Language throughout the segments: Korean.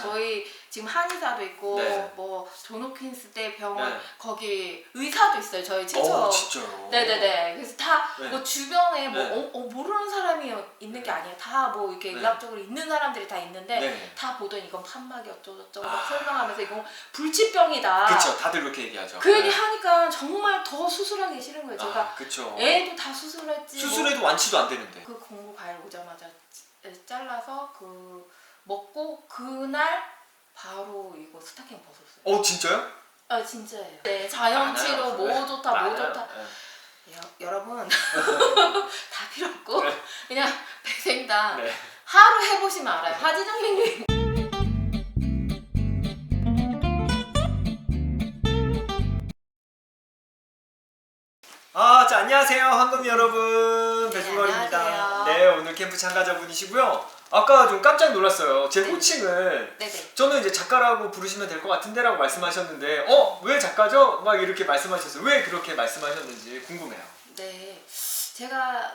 저희 지금 한의사도 있고 네. 뭐 존호킨스대 병원 네. 거기 의사도 있어요. 저희 친척. 진짜요? 네네네. 그래서 다 네. 뭐 주변에 뭐 네. 모르는 사람이 있는 게 아니에요. 다 뭐 이렇게 네. 의학적으로 있는 사람들이 다 있는데 네. 다 보더니 이건 판막이 어쩌고저쩌고 막 설명하면서 이건 불치병이다. 그쵸, 다들 그렇게 얘기하죠. 그 얘기 하니까 정말 더 수술하기 싫은 거예요. 제가 그쵸. 애도 다 수술했지. 수술해도 완치도 안 되는데. 그 공부 과일 오자마자 잘라서 그 먹고 그날 바로 이거 스타킹 벗었어요. 진짜요? 아 진짜예요. 네, 자연치료 뭐 좋다 뭐 좋다. 네. 여러분 다 필요 없고 그냥 배생당 네. 하루 해보시면 알아요. 하지정맥류. 자, 안녕하세요, 황금 여러분. 배승걸입니다. 안녕하세요. 네, 오늘 캠프 참가자분이시고요. 아까 좀 깜짝 놀랐어요. 제 호칭을 네네. 저는 이제 작가라고 부르시면 될 것 같은데라고 말씀하셨는데, 왜 작가죠? 막 이렇게 말씀하셨어요. 왜 그렇게 말씀하셨는지 궁금해요. 네, 제가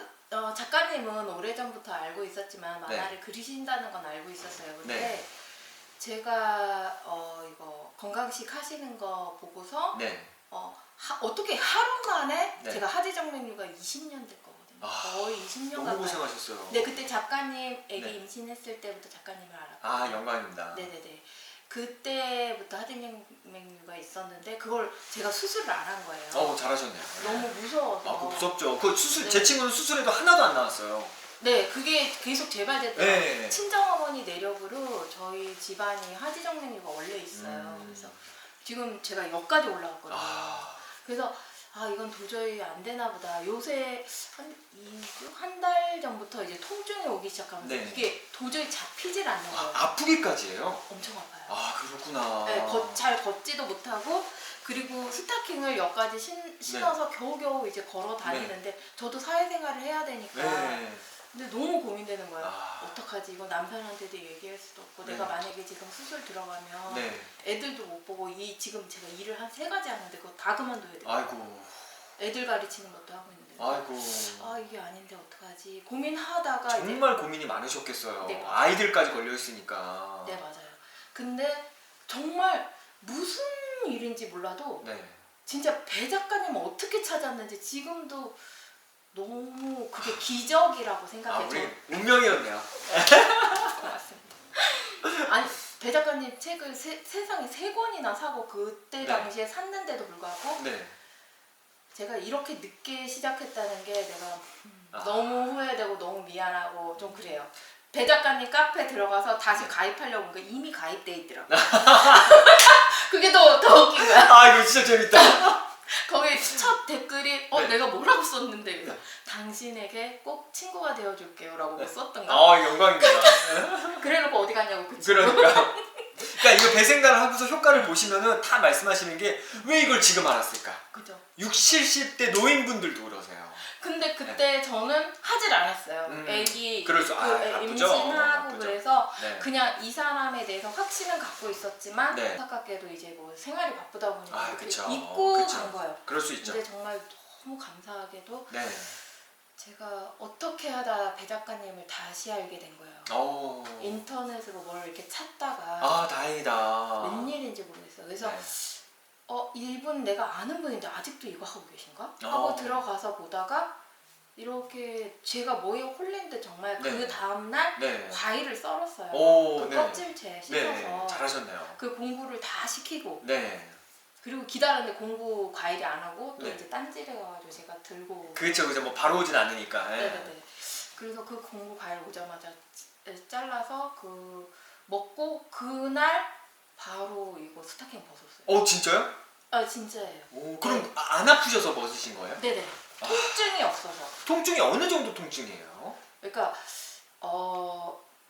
작가님은 오래전부터 알고 있었지만 만화를 그리신다는 건 알고 있었어요. 근데 네. 제가 이거 건강식 하시는 거 보고서 네. 어떻게 하루 만에 네. 제가 하지정맥류가 20년 됐거든요. 거의 20년 너무 가까이. 고생하셨어요. 네, 그때 작가님 애기 네. 임신했을 때부터 작가님을 알았고. 영광입니다. 네네네. 그때부터 하지정맥류가 있었는데 그걸 제가 수술을 안 한 거예요. 잘하셨네요. 너무 무서워서. 그거 무섭죠. 그 수술, 네. 제 친구는 수술해도 하나도 안 나왔어요. 네, 그게 계속 재발됐더라고요. 네. 친정어머니 내력으로 저희 집안이 하지정맥류가 원래 있어요. 그래서 지금 제가 여기까지 올라왔거든요. 그래서 이건 도저히 안 되나 보다. 요새 한 달 전부터 이제 통증이 오기 시작하면서 네. 이게 도저히 잡히질 않는 거예요. 아프기까지예요? 엄청 아파요. 그렇구나. 네, 잘 걷지도 못하고 그리고 스타킹을 여기까지 신어서 겨우겨우 이제 걸어 다니는데 저도 사회생활을 해야 되니까 네. 근데 너무 고민되는 거예요. 어떡하지? 이거 남편한테도 얘기할 수도 없고 네. 내가 만약에 지금 수술 들어가면 네. 애들도 못 보고 지금 제가 일을 한 3가지 하는데 그거 다 그만둬야 돼요. 아이고. 애들 가르치는 것도 하고 있는데 아이고. 이게 아닌데 어떡하지? 고민하다가 정말 고민이 많으셨겠어요. 네, 맞아요. 아이들까지 걸려있으니까. 네, 맞아요. 근데 정말 무슨 일인지 몰라도 네. 진짜 배 작가님을 어떻게 찾았는지 지금도 너무 그게 기적이라고 생각해요. 우리 운명이었네요. 고맙습니다. 아니, 배 작가님 책을 세상에 3권이나 사고 그때 네. 당시에 샀는데도 불구하고 네. 제가 이렇게 늦게 시작했다는 게 내가 너무 후회되고 너무 미안하고 좀 그래요. 배 작가님 카페 들어가서 다시 가입하려고 하니까 이미 가입돼 있더라고요. 그게 더 웃긴 거야. 이거 진짜 재밌다. 거기 첫 댓글이 네. 내가 뭐라고 썼는데 그래서 당신에게 꼭 친구가 되어줄게요 라고 썼던 거. 영광입니다. 그래놓고 어디 가냐고 그 그러니까 이거 배생단을 하고서 효과를 보시면은 다 말씀하시는 게 왜 이걸 지금 알았을까? 그죠. 60, 70대 노인분들도 그러세요. 근데 그때 저는 하질 않았어요. 애기 그럴 수- 바쁘죠. 임신하고 바쁘죠. 그래서 네. 그냥 이 사람에 대해서 확신은 갖고 있었지만 네. 안타깝게도 이제 뭐 생활이 바쁘다 보니까 그쵸. 잊고 그쵸. 간 거예요. 그럴 수 있죠. 근데 정말 너무 감사하게도 네. 제가 어떻게 하다 배 작가님을 다시 알게 된 거예요. 인터넷으로 뭘 이렇게 찾다가 다행이다. 웬일인지 모르겠어요. 그래서 네. 이분 내가 아는 분인데 아직도 이거 하고 계신가? 하고 들어가서 보다가 이렇게 제가 뭐에 홀린데 정말 네. 그 다음날 네. 과일을 썰었어요. 그 네. 껍질째 씻어서 네. 잘하셨네요. 그 공부를 다 시키고 네. 그리고 기다렸는데 공부 과일이 안 하고 또 네. 이제 딴지를 가가지고 제가 들고 그렇죠. 그죠. 뭐 바로 오진 않으니까. 네네네. 그래서 그 공부 과일 오자마자 잘라서 그 먹고 그날 바로 이거 스타킹 벗었어요. 진짜요? 진짜예요. 그럼 안 아프셔서 벗으신 거예요? 네네. 통증이 없어서. 통증이 어느 정도 통증이에요? 그러니까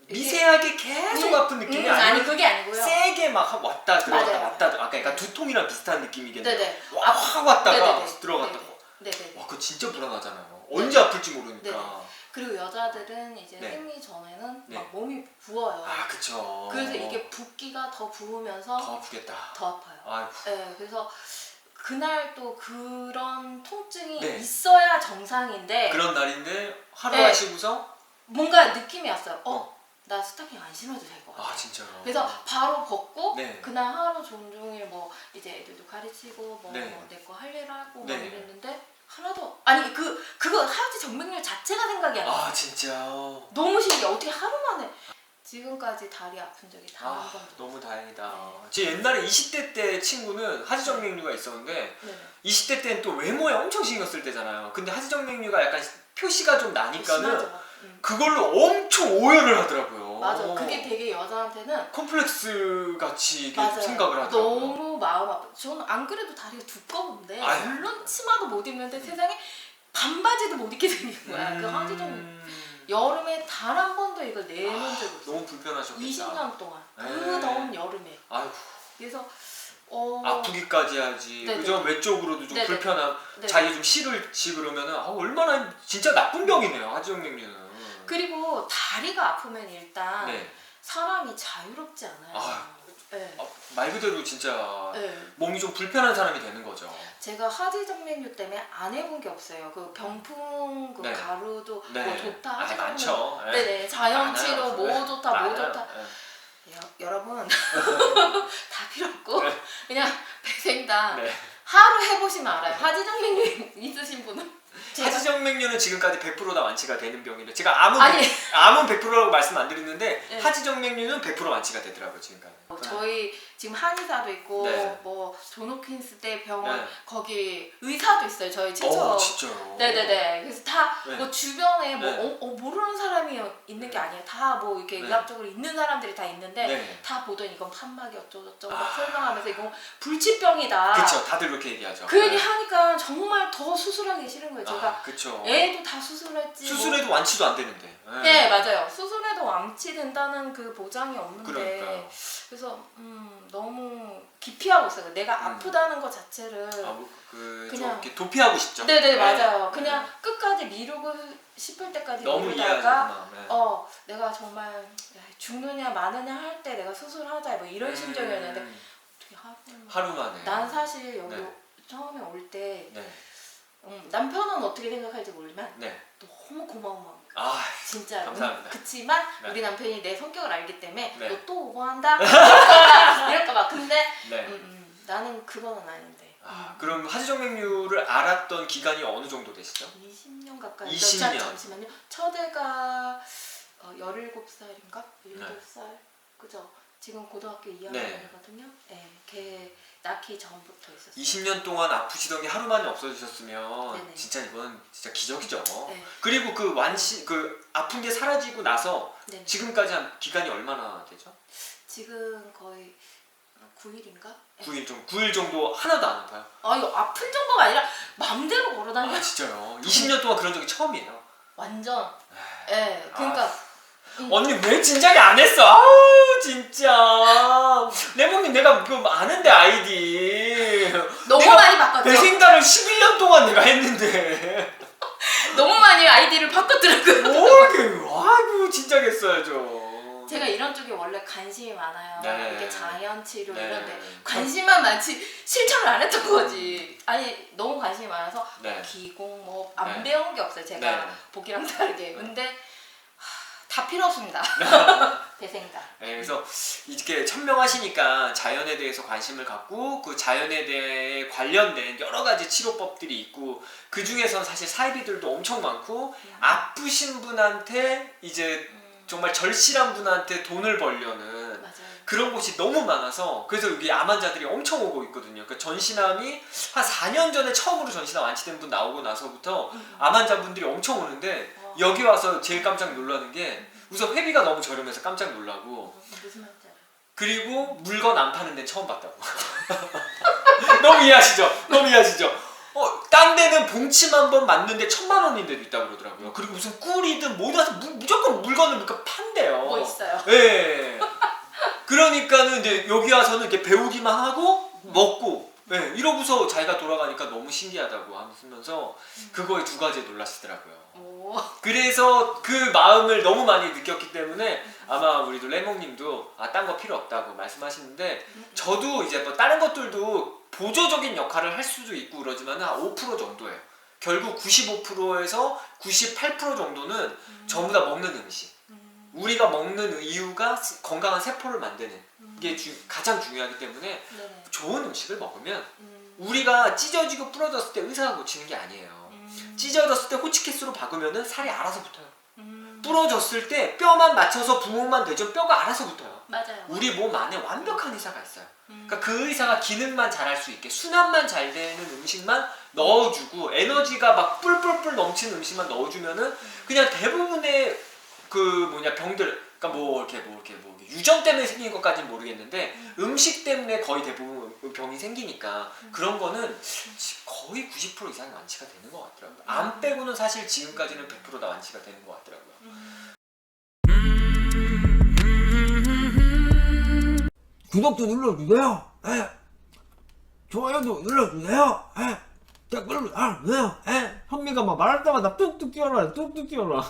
미세하게 계속 아픈 느낌이 아니 그게 아니고요. 세게 막 왔다 들어갔다 맞아요. 왔다 그러니까 두통이랑 비슷한 느낌이겠네요. 네네. 확 왔다가 네네네. 들어갔다가. 네네. 와, 그거 진짜 불안하잖아요. 네네. 언제 아플지 모르니까. 네네. 그리고 여자들은 이제 네. 생리 전에는 네. 막 몸이 부어요. 그쵸. 그래서 이게 붓기가 더 부으면서 더 아프겠다. 더 아파요. 아이고. 네, 그래서 그날 또 그런 통증이 네. 있어야 정상인데 그런 날인데 하루 네. 하시고서 뭔가 느낌이 왔어요. 나 스타킹 안 신어도 될 것 같아. 아 진짜요? 그래서 바로 벗고 네. 그날 하루 종일 뭐 이제 애들도 가르치고 뭐 네. 내 거 할 일 하고 네. 막 이랬는데 하나도 아니 그거 하지 정맥류 자체가 생각이 안 나. 아 진짜. 너무 신기해. 어떻게 하루 만에 지금까지 다리 아픈 적이 단 한 아 번도. 너무 다행이다. 네. 제 옛날에 20대 때 친구는 하지정맥류가 있었는데 네. 20대 때는 또 외모에 엄청 신경 쓸 때잖아요. 근데 하지정맥류가 약간 표시가 좀 나니까는 심하죠. 그걸로 엄청 오해를 하더라고요. 맞아. 그게 되게 여자한테는 컴플렉스 같이 이렇게 맞아요. 생각을 하더라고요. 너무 마음 아파. 저는 안 그래도 다리가 두꺼운데 아유. 물론 치마도 못 입는데 세상에 반바지도 못 입게 생긴 거야. 그 하지정 여름에 단 한 번도 이걸 내놓은 적이 없어. 너무 불편하셨겠다. 20년 동안 그 네. 더운 여름에. 아이고 그래서 아프기까지 하지. 네네. 그죠? 외적으로도 좀 네네. 불편함. 네. 자기 좀 싫을지 그러면은 얼마나 진짜 나쁜 병이네요. 하지정맥류는. 그리고 다리가 아프면 일단 네. 사람이 자유롭지 않아요. 아. 네. 말 그대로 진짜 네. 몸이 좀 불편한 사람이 되는 거죠. 제가 하지정맥류 때문에 안 해본 게 없어요. 그 병풍 그 네. 가루도 네. 뭐 좋다 아, 하지정맥류. 많죠. 네. 네네. 자연치료 많아요. 뭐 네. 좋다 뭐 많아요. 좋다. 네. 여러분 다 필요 없고 네. 그냥 백생당 네. 하루 해보시면 알아요. 하지정맥류 있으신 분은 제가 하지정맥류는 지금까지 100%다 완치가 되는 병인데 제가 암은 아니. 100%라고 말씀 안 드렸는데 네. 하지정맥류는 100% 완치가 되더라고요 지금까지. 저희 지금 한의사도 있고 네. 뭐 존호킨스대 병원 네. 거기 의사도 있어요. 저희 친척. 진짜요? 네네네. 그래서 다 뭐 네. 주변에 뭐 네. 모르는 사람이 있는 게 아니에요. 다 뭐 이렇게 네. 의학적으로 있는 사람들이 다 있는데 네. 다 보던 이건 판막이 어쩌고저쩌고 아. 막 설명하면서 이건 불치병이다. 그쵸 다들 그렇게 얘기하죠. 그 얘기 하니까 정말 더 수술하기 싫은 거예요. 제가 그쵸. 애도 다 수술했지. 수술해도 완치도 안 되는데. 네 맞아요. 수술해도 완치된다는 그 보장이 없는데 그러니까요. 그래서 너무 기피하고 있어요. 내가 아프다는 것 자체를 좀 그냥- 이렇게 도피하고 싶죠. 네네 맞아요. 그냥 끝까지 미루고 싶을 때까지 너무 미루다가 이해하죠. 네. 내가 정말 야, 죽느냐 마느냐 할 때 내가 수술하자 뭐 이런 심정이었는데 어떻게 하루 만에. 난 사실 여기 네. 처음에 올 때 네. 남편은 어떻게 생각할지 모르지만 네. 너무 고마운 마음. 아 진짜 감사합니다. 그치만 네. 우리 남편이 내 성격을 알기 때문에 네. 너 또 오버한다 이럴까봐 근데 네. 나는 그거는 아닌데 그럼 하지정맥류를 알았던 기간이 어느 정도 되시죠? 20년 가까이 20년. 잠시만요 첫애가 17살인가? 17살 그죠? 지금 고등학교 2학년이거든요 네. 걔 낳기 전부터 있었어요 20년 동안 아프시던 게 하루 만에 없어지셨으면 네네. 진짜 이건 진짜 기적이죠. 네. 그리고 그 아픈 게 사라지고 나서 네. 지금까지 한 기간이 얼마나 되죠? 지금 거의 9일인가? 9일 정도 하나도 안 아파요. 이거 아픈 정도가 아니라 맘대로 걸어다녀 진짜요? 20년 동안 그런 적이 처음이에요. 완전 예 그러니까 언니 왜 진작에 안 했어? 아우 진짜 레몬님 내가 아는데 아이디 너무 내가 많이 바꿨죠? 배생다를 11년 동안 내가 했는데 너무 많이 아이디를 바꿨더라고요 아이고 진작 했어야죠. 제가 이런 쪽에 원래 관심이 많아요. 네. 이렇게 자연치료 네. 이런데 관심만 많지 실천을 안 했던 거지. 아니 너무 관심이 많아서 네. 기공 뭐 안 네. 배운 게 없어요. 제가 네. 보기랑 다르게. 근데 다 필요 없습니다. 대생다. 네, 그래서 이렇게 천명하시니까 자연에 대해서 관심을 갖고 그 자연에 대해 관련된 여러 가지 치료법들이 있고 그 중에선 사실 사이비들도 엄청 많고 아프신 분한테 이제 정말 절실한 분한테 돈을 벌려는 맞아요. 그런 곳이 너무 많아서 그래서 여기 암 환자들이 엄청 오고 있거든요. 그 전신암이 한 4년 전에 처음으로 전신암 완치된 분 나오고 나서부터 암 환자분들이 엄청 오는데 여기 와서 제일 깜짝 놀라는 게 우선 회비가 너무 저렴해서 깜짝 놀라고 무슨 말인지 알아요. 그리고 물건 안 파는 데는 처음 봤다고. 너무 이해하시죠? 너무 이해하시죠? 딴 데는 봉치만 번 맞는데 1,000만 원인 데도 있다고 그러더라고요. 그리고 무슨 꿀이든 뭐든 해서 무조건 물건을 이렇게 판대요. 뭐 있어요. 예. 그러니까는 이제 여기 와서는 이렇게 배우기만 하고 먹고 이러고서 자기가 돌아가니까 너무 신기하다고 하면서 그거에 두 가지에 놀라시더라고요. 오. 그래서 그 마음을 너무 많이 느꼈기 때문에 아마 우리도 레몽님도 딴 거 필요 없다고 말씀하시는데 저도 이제 뭐 다른 것들도 보조적인 역할을 할 수도 있고 그러지만 한 5% 정도예요. 결국 95%에서 98% 정도는 전부 다 먹는 음식. 우리가 먹는 이유가 건강한 세포를 만드는 게 가장 중요하기 때문에 네네. 좋은 음식을 먹으면 우리가 찢어지고 부러졌을 때 의사가 고치는 게 아니에요. 찢어졌을 때 호치키스로 박으면 살이 알아서 붙어요. 부러졌을 때 뼈만 맞춰서 부목만 되죠. 뼈가 알아서 붙어요. 맞아요. 우리 몸 안에 완벽한 의사가 있어요. 그러니까 그 의사가 기능만 잘할 수 있게 순환만 잘 되는 음식만 넣어주고 에너지가 막 뿔뿔뿔 넘치는 음식만 넣어주면은 그냥 대부분의 병들, 그러니까 뭐 이렇게 유전 때문에 생긴 것까지는 모르겠는데 음식 때문에 거의 대부분 병이 생기니까 그런 거는 거의 90% 이상이 완치가 되는 것 같더라고요. 안 빼고는 사실 지금까지는 100% 다 완치가 되는 것 같더라고요. 구독도 눌러주세요. 예. 좋아요도 눌러주세요. 예. 댓글도 달아주세요. 예. 현미가 막 말할 때마다 뚝뚝 뛰어라. 뚝뚝 뛰어라.